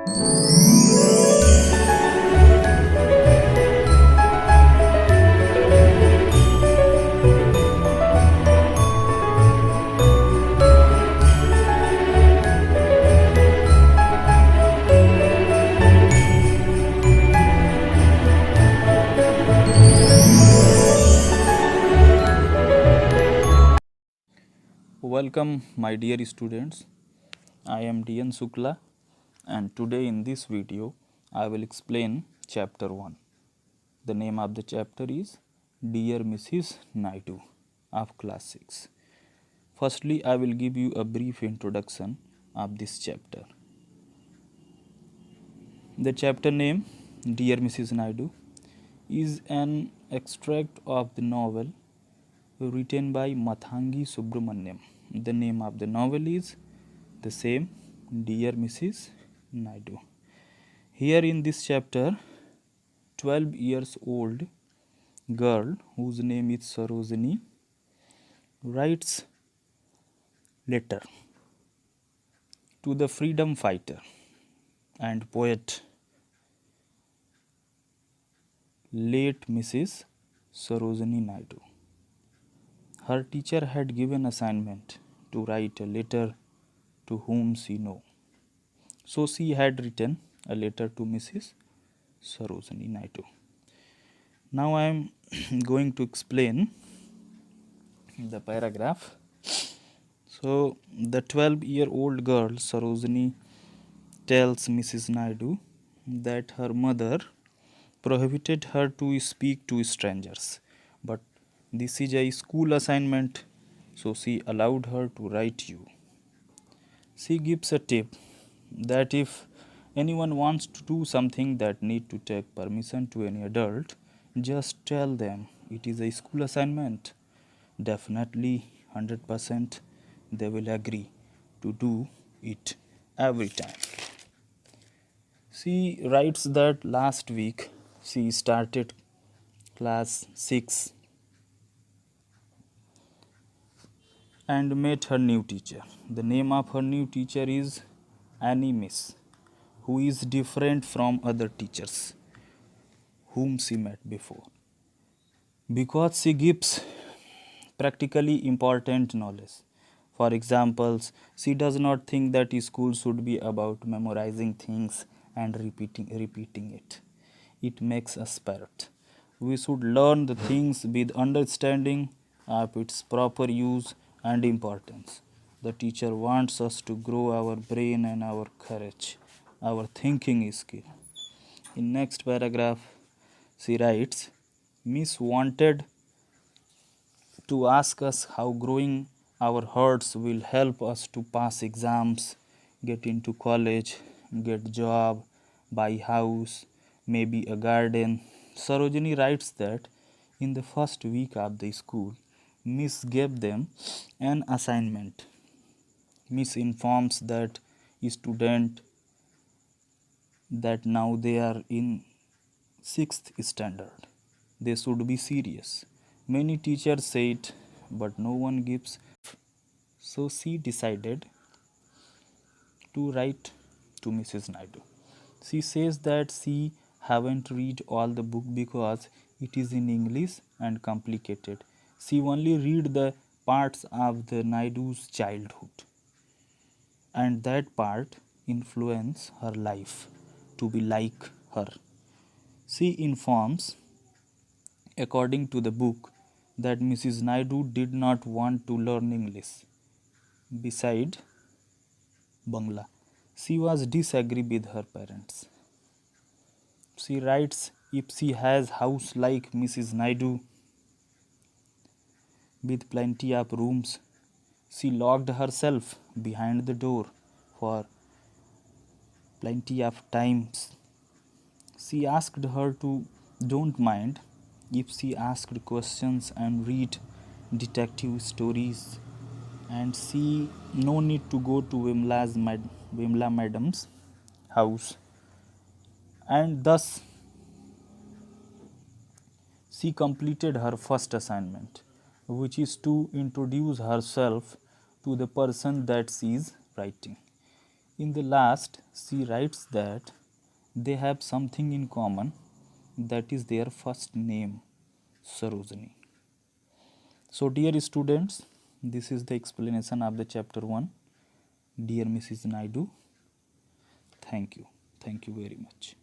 Welcome, my dear students. I am DN Sukla, and today in this video I will explain chapter 1. The name of the chapter is Dear Mrs. Naidu of class 6. Firstly, I will give you a brief introduction of this chapter. The chapter name, Dear Mrs. Naidu, is an extract of the novel written by Mathangi Subramaniam. The name of the novel is the same, Dear Mrs. Naidu. Here in this chapter, 12 years old girl whose name is Sarojini writes letter to the freedom fighter and poet late Mrs. Sarojini Naidu. Her teacher had given assignment to write a letter to whom she know. So she had written a letter to Mrs. Sarojini Naidu. Now I am going to explain the paragraph. So the 12-year-old girl Sarojini tells Mrs. Naidu that her mother prohibited her to speak to strangers, but this is a school assignment, so she allowed her to write you. She gives a tip that if anyone wants to do something that need to take permission to any adult, just tell them it is a school assignment. Definitely 100% they will agree to do it every time. She writes that last week she started class 6 and met her new teacher. The name of her new teacher is Annie Miss, who is different from other teachers whom she met before, because she gives practically important knowledge. For examples, she does not think that school should be about memorizing things and repeating it. It makes us parrot. We should learn the things with understanding of its proper use and importance. The teacher wants us to grow our brain and our courage, our thinking skill. In next paragraph, she writes, Miss wanted to ask us how growing our hearts will help us to pass exams, get into college, get job, buy house, maybe a garden. Sarojini writes that in the first week of the school, Miss gave them an assignment. Miss informs that student that now they are in 6th standard. They should be serious. Many teachers say it, but no one gives. So she decided to write to Mrs. Naidu. She says that she haven't read all the book because it is in English and complicated. She only read the parts of the Naidu's childhood, and that part influence her life to be like her. She informs, according to the book, that Mrs. Naidu did not want to learn English. Beside Bangla, she was disagree with her parents. She writes, if she has house like Mrs. Naidu with plenty of rooms, she locked herself behind the door for plenty of times. She asked her to don't mind if she asked questions and read detective stories, and she no need to go to Vimla madam's house, and thus she completed her first assignment, which is to introduce herself to the person that she is writing. In the last, she writes that they have something in common, that is their first name, Sarojini. So dear students, this is the explanation of the chapter 1. Dear Mrs. Naidu, thank you very much.